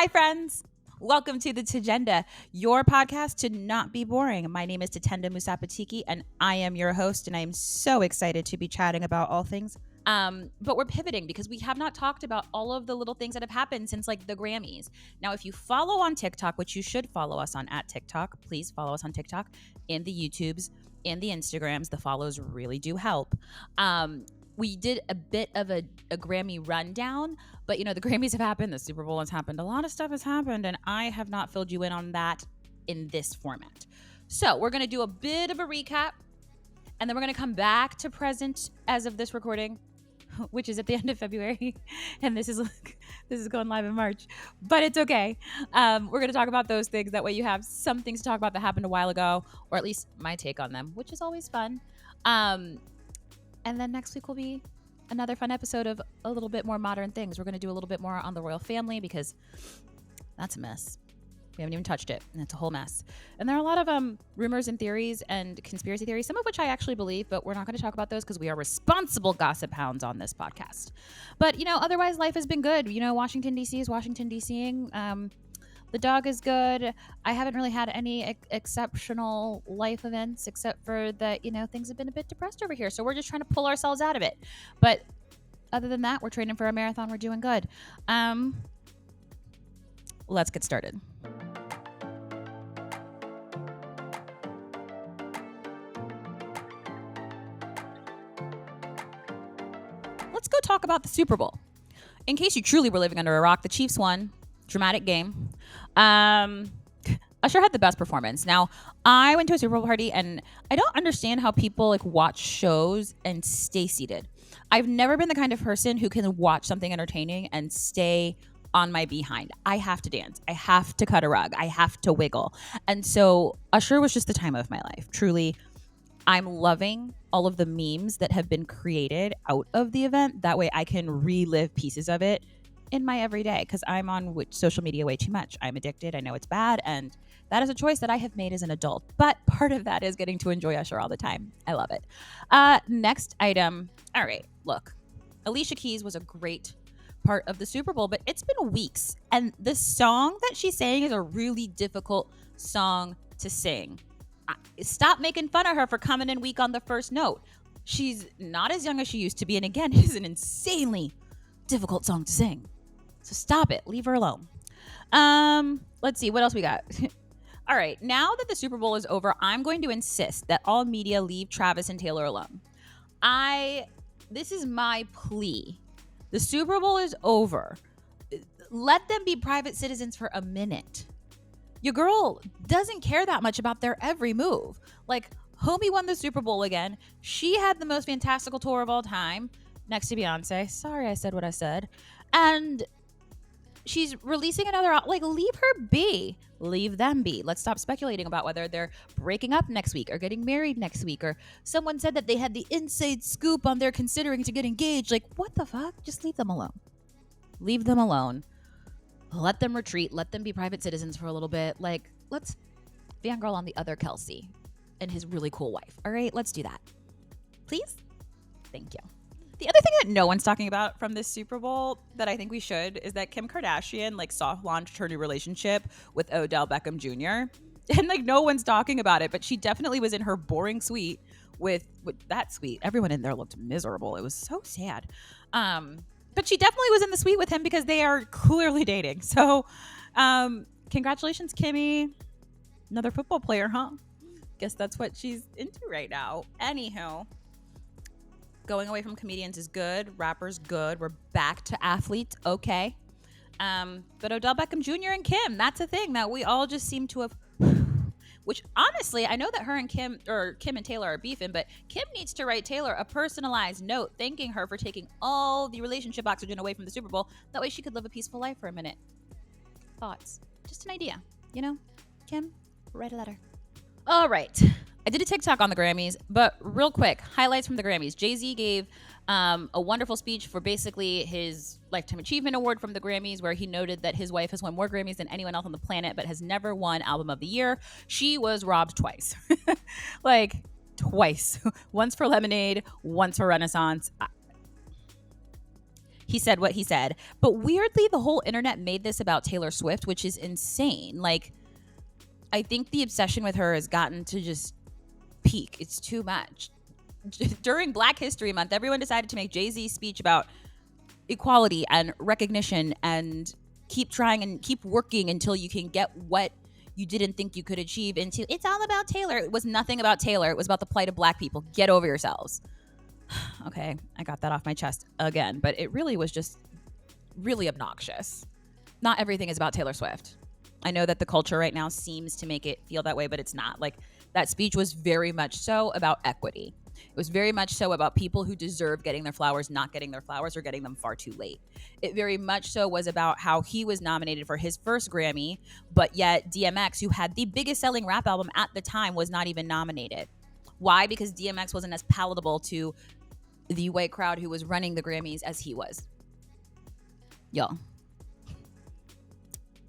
Hi, friends. Welcome to the Tagenda, your podcast to not be boring. My name is Tatenda Musapatiki, and I am your host, and I am so excited to be chatting about all things. But we're pivoting because we have not talked about all of the little things that have happened since like the Grammys. Now, if you follow on TikTok, which you should follow us on at TikTok, please follow us on TikTok and the YouTubes and the Instagrams. The follows really do help. We did a bit of a Grammy rundown, but the Grammys have happened, the Super Bowl has happened, a lot of stuff has happened, and I have not filled you in on that in this format. So we're going to do a bit of a recap, and then we're going to come back to present as of this recording, which is at the end of February, and this is going live in March, but it's okay. We're going to talk about those things. That way you have some things to talk about that happened a while ago, or at least my take on them, which is always fun. And then next week will be another fun episode of a little bit more modern things. We're going to do a little bit more on the royal family because that's a mess. We haven't even touched it, and it's a whole mess. And there are a lot of rumors and theories and conspiracy theories, some of which I actually believe, but we're not going to talk about those because we are responsible gossip hounds on this podcast. But, otherwise life has been good. Washington, D.C. is Washington, D.C.ing. The dog is good. I haven't really had any exceptional life events except for that, things have been a bit depressed over here. So we're just trying to pull ourselves out of it. But other than that, we're training for a marathon. We're doing good. Let's get started. Let's go talk about the Super Bowl. In case you truly were living under a rock, the Chiefs won. Dramatic game. Usher had the best performance. Now, I went to a Super Bowl party, and I don't understand how people watch shows and stay seated. I've never been the kind of person who can watch something entertaining and stay on my behind. I have to dance. I have to cut a rug. I have to wiggle. And so Usher was just the time of my life. Truly, I'm loving all of the memes that have been created out of the event. That way I can relive pieces of it in my everyday, because I'm on social media way too much. I'm addicted. I know it's bad, and that is a choice that I have made as an adult. But part of that is getting to enjoy Usher all the time. I love it. Next item. All right, look. Alicia Keys was a great part of the Super Bowl, but it's been weeks, and the song that she sang is a really difficult song to sing. Stop making fun of her for coming in weak on the first note. She's not as young as she used to be, and again, it is an insanely difficult song to sing. So stop it. Leave her alone. Let's see. What else we got? All right. Now that the Super Bowl is over, I'm going to insist that all media leave Travis and Taylor alone. This is my plea. The Super Bowl is over. Let them be private citizens for a minute. Your girl doesn't care that much about their every move. Homie won the Super Bowl again. She had the most fantastical tour of all time next to Beyonce. Sorry I said what I said. And she's releasing another, leave her be. Leave them be. Let's stop speculating about whether they're breaking up next week or getting married next week, or someone said that they had the inside scoop on they're considering to get engaged. What the fuck? Just leave them alone. Leave them alone. Let them retreat. Let them be private citizens for a little bit. Let's fangirl on the other Kelsey and his really cool wife. All right, let's do that. Please? Thank you. The other thing that no one's talking about from this Super Bowl that I think we should is that Kim Kardashian soft launched her new relationship with Odell Beckham Jr. And no one's talking about it, but she definitely was in her boring suite with that suite. Everyone in there looked miserable. It was so sad. But she definitely was in the suite with him because they are clearly dating. So congratulations, Kimmy. Another football player, huh? Guess that's what she's into right now. Anywho. Going away from comedians is good. Rappers, good. We're back to athletes. Okay. But Odell Beckham Jr. and Kim, that's a thing that we all just seem to have, which honestly, I know that her and Kim and Taylor are beefing, but Kim needs to write Taylor a personalized note thanking her for taking all the relationship oxygen away from the Super Bowl. That way she could live a peaceful life for a minute. Thoughts? Just an idea, Kim, write a letter. All right. I did a TikTok on the Grammys, but real quick, highlights from the Grammys. Jay-Z gave a wonderful speech for basically his Lifetime Achievement Award from the Grammys, where he noted that his wife has won more Grammys than anyone else on the planet, but has never won Album of the Year. She was robbed twice. Twice. Once for Lemonade, once for Renaissance. he said what he said. But weirdly, the whole internet made this about Taylor Swift, which is insane. Like, I think the obsession with her has gotten to just peak. It's too much. During Black History Month, everyone decided to make Jay-Z's speech about equality and recognition and keep trying and keep working until you can get what you didn't think you could achieve into. It's all about Taylor. It was nothing about Taylor. It was about the plight of Black people. Get over yourselves. Okay, I got that off my chest again, but it really was just really obnoxious. Not everything is about Taylor Swift. I know that the culture right now seems to make it feel that way, but it's not. Like, that speech was very much so about equity. It was very much so about people who deserve getting their flowers, not getting their flowers, or getting them far too late. It very much so was about how he was nominated for his first Grammy, but yet DMX, who had the biggest selling rap album at the time, was not even nominated. Why? Because DMX wasn't as palatable to the white crowd who was running the Grammys as he was. Y'all.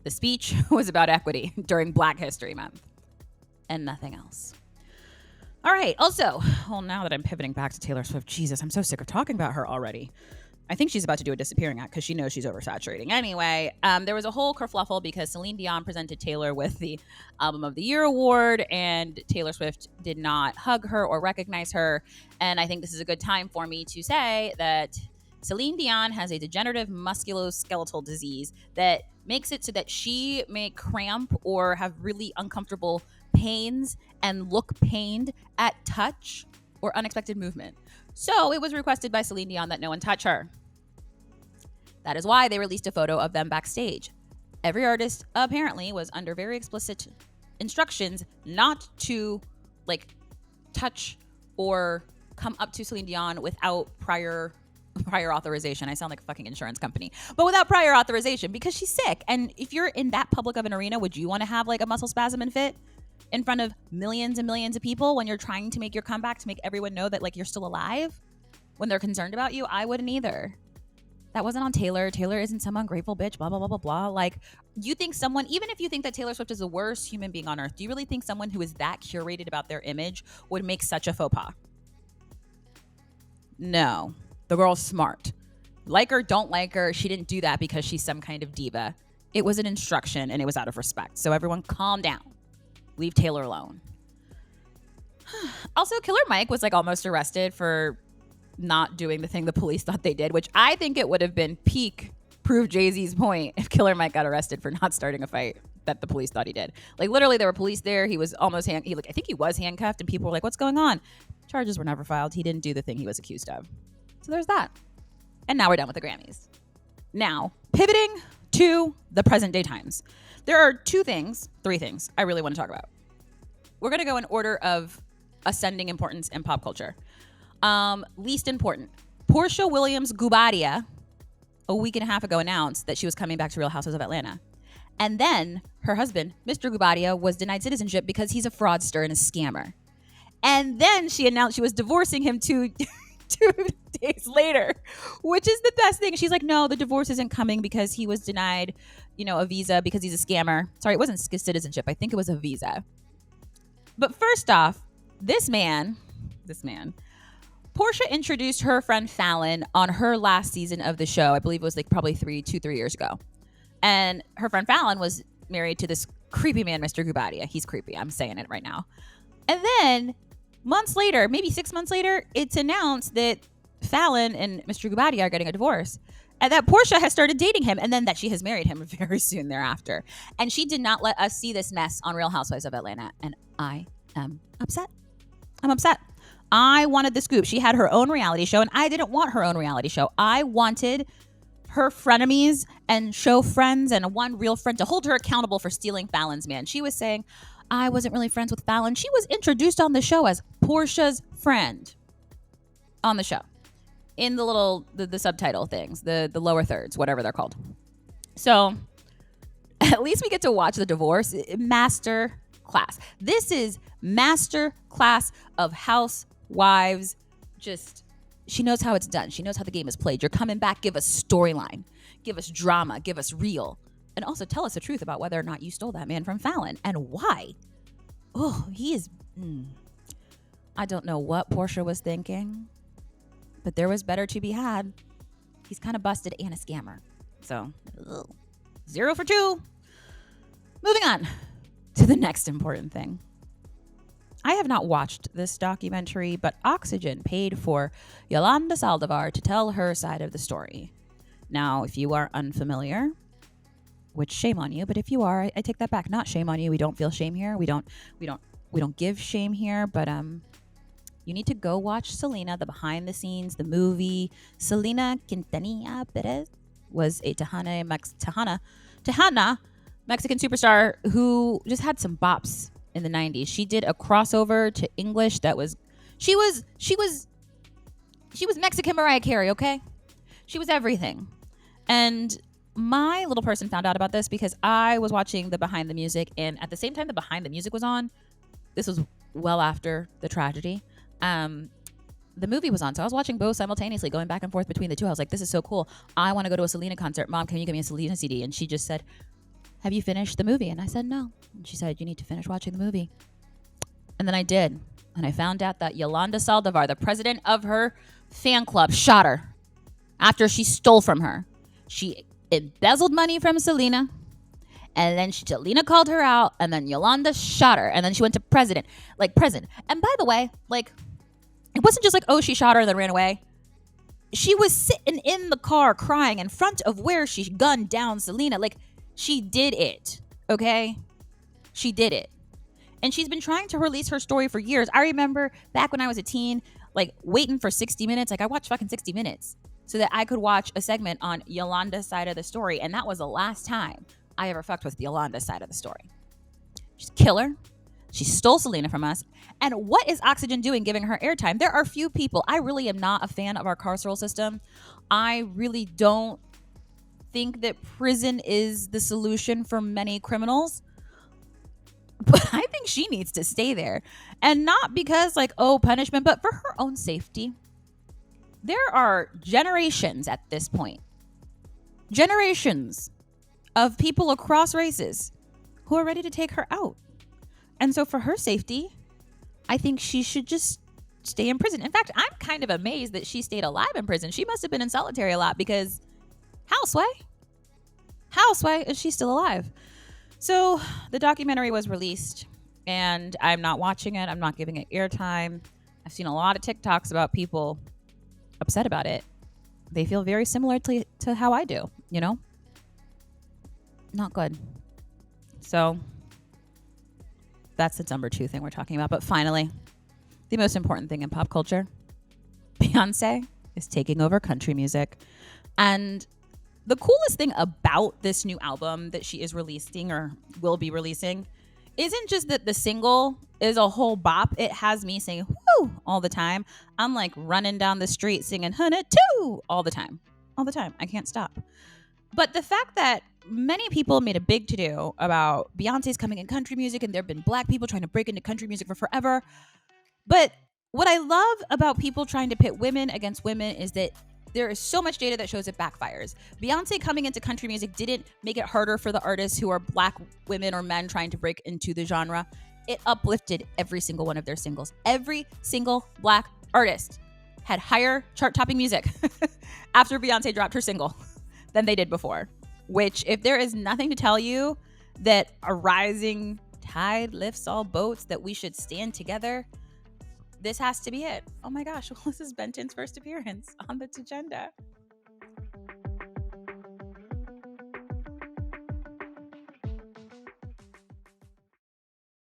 The speech was about equity during Black History Month and nothing else. All right. Also, well, now that I'm pivoting back to Taylor Swift, Jesus, I'm so sick of talking about her already. I think she's about to do a disappearing act because she knows she's oversaturating. Anyway, there was a whole kerfluffle because Celine Dion presented Taylor with the Album of the Year award, and Taylor Swift did not hug her or recognize her. And I think this is a good time for me to say that Celine Dion has a degenerative musculoskeletal disease that makes it so that she may cramp or have really uncomfortable pains and look pained at touch or unexpected movement. So it was requested by Celine Dion that no one touch her. That is why they released a photo of them backstage. Every artist apparently was under very explicit instructions not to touch or come up to Celine Dion without prior authorization. I sound like a fucking insurance company, but without prior authorization because she's sick. And if you're in that public of an arena, would you want to have a muscle spasm and fit in front of millions and millions of people when you're trying to make your comeback to make everyone know that you're still alive when they're concerned about you? I wouldn't either. That wasn't on Taylor. Taylor isn't some ungrateful bitch, blah, blah, blah, blah, blah. You think someone, even if you think that Taylor Swift is the worst human being on earth, do you really think someone who is that curated about their image would make such a faux pas? No. The girl's smart. Like her, don't like her. She didn't do that because she's some kind of diva. It was an instruction and it was out of respect. So everyone calm down. Leave Taylor alone. Also, Killer Mike was almost arrested for not doing the thing the police thought they did, which I think it would have been peak prove Jay-Z's point if Killer Mike got arrested for not starting a fight that the police thought he did. Literally, there were police there. He was almost I think he was handcuffed, and people were like, "What's going on?" Charges were never filed. He didn't do the thing he was accused of. So there's that. And now we're done with the Grammys. Now, pivoting to the present day times. There are three things I really want to talk about. We're going to go in order of ascending importance in pop culture. Least important. Portia Williams Gubadia, a week and a half ago, announced that she was coming back to Real Housewives of Atlanta. And then her husband, Mr. Gubadia, was denied citizenship because he's a fraudster and a scammer. And then she announced she was divorcing him two days later, which is the best thing. She's like, no, the divorce isn't coming because he was denied, a visa because he's a scammer. Sorry, it wasn't citizenship. I think it was a visa. But first off, this man, Portia introduced her friend Fallon on her last season of the show. I believe it was probably 3 years ago. And her friend Fallon was married to this creepy man, Mr. Gubadia. He's creepy. I'm saying it right now. And then months later, maybe 6 months later, it's announced that Fallon and Mr. Gubadia are getting a divorce. And that Portia has started dating him, and then that she has married him very soon thereafter. And she did not let us see this mess on Real Housewives of Atlanta. And I am upset. I'm upset. I wanted the scoop. She had her own reality show, and I didn't want her own reality show. I wanted her frenemies and show friends and one real friend to hold her accountable for stealing Fallon's man. She was saying, I wasn't really friends with Fallon. She was introduced on the show as Portia's friend on the show. In the little, the subtitle things, the lower thirds, whatever they're called. So at least we get to watch the divorce. Master class. This is master class of housewives. She knows how it's done. She knows how the game is played. You're coming back. Give us storyline. Give us drama. Give us real. And also tell us the truth about whether or not you stole that man from Fallon and why. Oh, he is... I don't know what Portia was thinking, but there was better to be had. He's kind of busted and a scammer. So, 0 for 2. Moving on to the next important thing. I have not watched this documentary, but Oxygen paid for Yolanda Saldivar to tell her side of the story. Now, if you are unfamiliar, which shame on you, but if you are, I take that back. Not shame on you. We don't feel shame here. We don't give shame here, but you need to go watch Selena, the behind the scenes, the movie. Selena Quintanilla Perez was a Tejana Mexican superstar who just had some bops in the 90s. She did a crossover to English that was she was Mexican Mariah Carey, okay? She was everything. And my little person found out about this because I was watching the behind the music, and at the same time the behind the music was on, this was well after the tragedy, the movie was on. So I was watching both simultaneously, going back and forth between the two. I was like, this is so cool. I want to go to a Selena concert. Mom, can you give me a Selena CD? And she just said, have you finished the movie? And I said, no. And she said, you need to finish watching the movie. And then I did. And I found out that Yolanda Saldivar, the president of her fan club, shot her after she stole from her. She embezzled money from Selena. And then Selena called her out. And then Yolanda shot her. And then she went to prison. And by the way, it wasn't just like, oh, she shot her and then ran away. She was sitting in the car crying in front of where she gunned down Selena. She did it, okay? She did it. And she's been trying to release her story for years. I remember back when I was a teen, waiting for 60 minutes. I watched fucking 60 minutes so that I could watch a segment on Yolanda's side of the story. And that was the last time I ever fucked with Yolanda's side of the story. She's a killer. She stole Selena from us. And what is Oxygen doing giving her airtime? There are few people. I really am not a fan of our carceral system. I really don't think that prison is the solution for many criminals. But I think she needs to stay there. And not because punishment, but for her own safety. There are generations at this point. Generations of people across races who are ready to take her out. And so for her safety, I think she should just stay in prison. In fact, I'm kind of amazed that she stayed alive in prison. She must have been in solitary a lot because Houseway, is she still alive? So the documentary was released and I'm not watching it. I'm not giving it airtime. I've seen a lot of TikToks about people upset about it. They feel very similar to how I do, Not good. So that's the number 2 thing we're talking about. But finally, the most important thing in pop culture, Beyonce is taking over country music. And the coolest thing about this new album that she is releasing or will be releasing isn't just that the single is a whole bop. It has me saying whoo all the time. I'm running down the street singing Honey too all the time. I can't stop. But the fact that many people made a big to-do about Beyonce's coming in country music, and there have been black people trying to break into country music for forever. But what I love about people trying to pit women against women is that there is so much data that shows it backfires. Beyonce coming into country music didn't make it harder for the artists who are black women or men trying to break into the genre. It uplifted every single one of their singles. Every single black artist had higher chart-topping music after Beyonce dropped her single than they did before. Which, if there is nothing to tell you that a rising tide lifts all boats, that we should stand together, this has to be it. Oh my gosh, well, this is Benton's first appearance on the agenda.